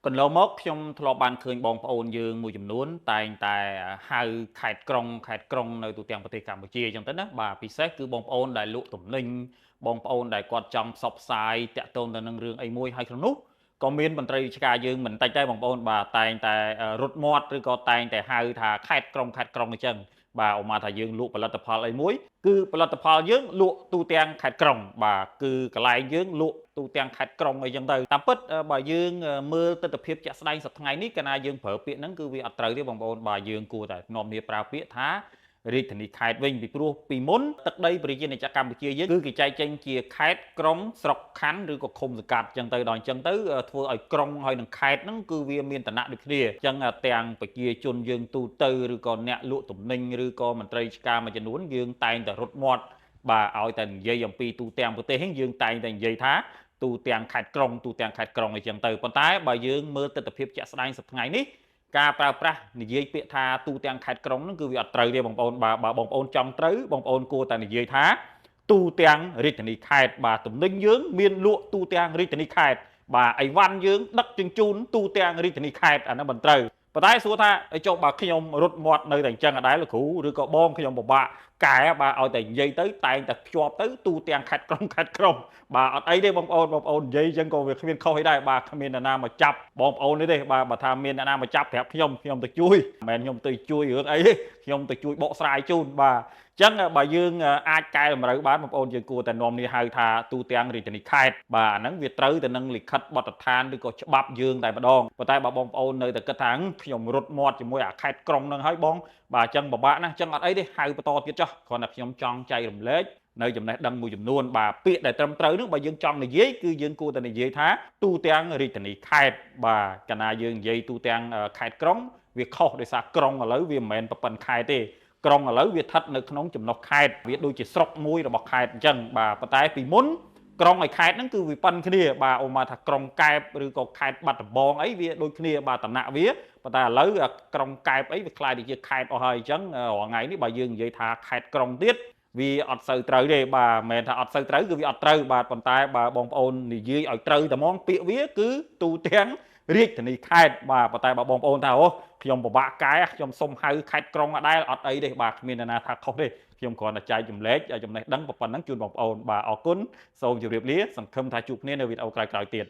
កន្លងមកខ្ញុំធ្លាប់បានឃើញបងប្អូនយើងមួយចំនួនតែងតែហៅខេត្តក្រុងនៅទូទាំងប្រទេសកម្ពុជាអញ្ចឹងទៅណាបាទពិសេសគឺបងប្អូនដែលលក់ទំនិញបងប្អូនដែលគាត់ចង់ផ្សព្វផ្សាយតាក់ទងទៅនឹងរឿងអីមួយហើយក្នុងនោះក៏មានមន្ត្រីរាជការយើងមិនតិចដែរបងប្អូនបាទតែងតែរត់មាត់ឬក៏តែងតែហៅថាខេត្តក្រុងអញ្ចឹងបាទឧមាថាយើងលក់ផលិតផលអីមួយគឺផលិតផលយើងលក់ទូទាំងខេត្តក្រុងបាទគឺកន្លែងយើងលក់ទូទាំងខេត្តក្រុងអីចឹងទៅតាមពិតបើយើងមើលទស្សនវិជ្ជាជាក់ស្ដែងសប្តាហ៍នេះកាលណាយើងប្រើពាក្យហ្នឹងគឺវាអត់ត្រូវទេបងប្អូនបាទយើងគួរតែនាំគ្នាប្រើពាក្យថារាជធានីខេត្តវិញពីព្រោះពីមុនទឹកដីប្រជាណាចក្រកម្ពុជាយើងគឺគេចែកចេញជាខេត្តក្រុងស្រុកខណ្ឌឬក៏ឃុំសង្កាត់ចឹងទៅដល់អញ្ចឹងទៅធ្វើឲ្យក្រុងហើយនឹងខេត្តហ្នឹងគឺវាមានឋានៈដូចគ្នាអញ្ចឹងទាំងប្រជាជនយើងទូទៅឬក៏អ្នកលក់ទំនិញឬក៏មន្ត្រីរាជការមួយចំនួនយើងតែងតែរត់មាត់បាទឲ្យតែនិយាយអំពីទូទាំងប្រទេសហ្នឹងយើងតែងតែនិយាយថាទូទាំងខេត្តក្រុងអីចឹងទៅប៉ុន្តែបើយើងមើលទស្សនវិជ្ជាជាក់ស្ដែងសប្តាហ៍នេះការប្រើប្រាស់និយាយពាក្យថាទូទាំងខេត្តក្រុងហ្នឹងគឺវាអត់ត្រូវទេបងប្អូនបើបងប្អូនចង់ត្រូវបងប្អូនគួរតែនិយាយថាទូទាំងរាជធានីខេត្តបាទទំនិញយើងមានលក់ទូទាំងរាជធានីខេត្តបាទអីវ៉ាន់យើងដឹកជញ្ជូនទូទាំងរាជធានីខេត្តអាហ្នឹងមិនត្រូវប៉ុន្តែសួរថាចុះបើខ្ញុំរត់មាត់នៅតែអញ្ចឹងអត់ដែរលោកគ្រូឬក៏បងខ្ញុំពិបាកកែបាទឲ្យតែនិយាយទៅតែងតែភ្ជាប់ទៅទូទាំងខេត្តក្រុងបាទអត់អីទេបងប្អូននិយាយអញ្ចឹងក៏វាគ្មានខុសអីដែរបាទគ្មានអ្នកណាមកចាប់បងប្អូនទេបាទបើថាមានអ្នកណាមកចាប់ប្រាប់ខ្ញុំទៅជួយមិនមែនខ្ញុំទៅជួយរឿងអីទេខ្ញុំទៅជួយបកស្រាយជូនបាទអញ្ចឹងបើយើងអាចកែតម្រូវបានបងប្អូនយើងគួរតែនាំគ្នាហៅថាទូទាំងរាជធានីខេត្តបាទអាហ្នឹងវាត្រូវទៅនឹងលិខិតបទដ្ឋានឬក៏ច្បាប់យើងតែម្ដងប៉ុន្តែបើបងប្អូននៅតែគិតថាខ្ញុំរត់មាត់ជាមួយអាខេត្តក្រុងហ្នឹងហើយបងបាទអញ្ចឹងពិបាកណាស់អញ្ចឹងអត់អីទេហៅបន្តទៀតចុះគ្រាន់តែខ្ញុំចង់ចែករំលែកនៅចំណេះដឹងមួយចំនួនបាទពាក្យដែលត្រឹមត្រូវនឹងបើយើងចង់និយាយគឺយើងគួរតែនិយាយថាទូទាំងរាជធានីខេត្តបាទកាលណាយើងនិយាយទូទាំងខេត្តក្រុងវាខុសដោយសារក្រុងឥឡូវវាមិនមែនប្រព័ន្ធខេត្តទេក្រុងឥឡូវវាស្ថិតនៅក្នុងចំណុះខេត្តវាដូចជាស្រុកមួយរបស់ខេត្តអញ្ចឹងបាទប៉ុន្តែពីមុនក្រុងហើយខេត្តហ្នឹងគឺវាប៉ុនគ្នាបាទអូមកថាក្រុងកែបឬក៏ខេត្តបាត់ដំបងអីវាដូចគ្នាបាទតំណាក់វាប៉ុន្តែឥឡូវក្រុងកែបអីវាខ្លាយទៅជាខេត្តអស់ហើយអញ្ចឹងរាល់ថ្ងៃនេះបើយើងនិយាយថាខេត្តក្រុងទៀតវាអត់សូវត្រូវទេបាទមិនមែនថាអត់សូវត្រូវគឺវាអត់ត្រូវបាទប៉ុន្តែបើបងប្អូននិយាយឲ្យត្រូវតែហ្មងពាក្យវាគឺទូទាំងរាជធានីខេត្តបាទប៉ុន្តែបើបងប្អូនថាអូខ្ញុំពិបាកកែខ្ញុំសុំហៅខេត្តក្រុងអត់ដែរអត់អីទេបាទគ្មានអ្នកណាថាខុសទេខ្ញុំគ្រាន់តែចែកចម្លែកចំណេះដឹងប៉ុណ្ណឹងជូនបងប្អូនបាទអរគុណសូមជម្រាបលាសង្ឃឹមថាជួបគ្នានៅវីដេអូក្រោយៗទៀត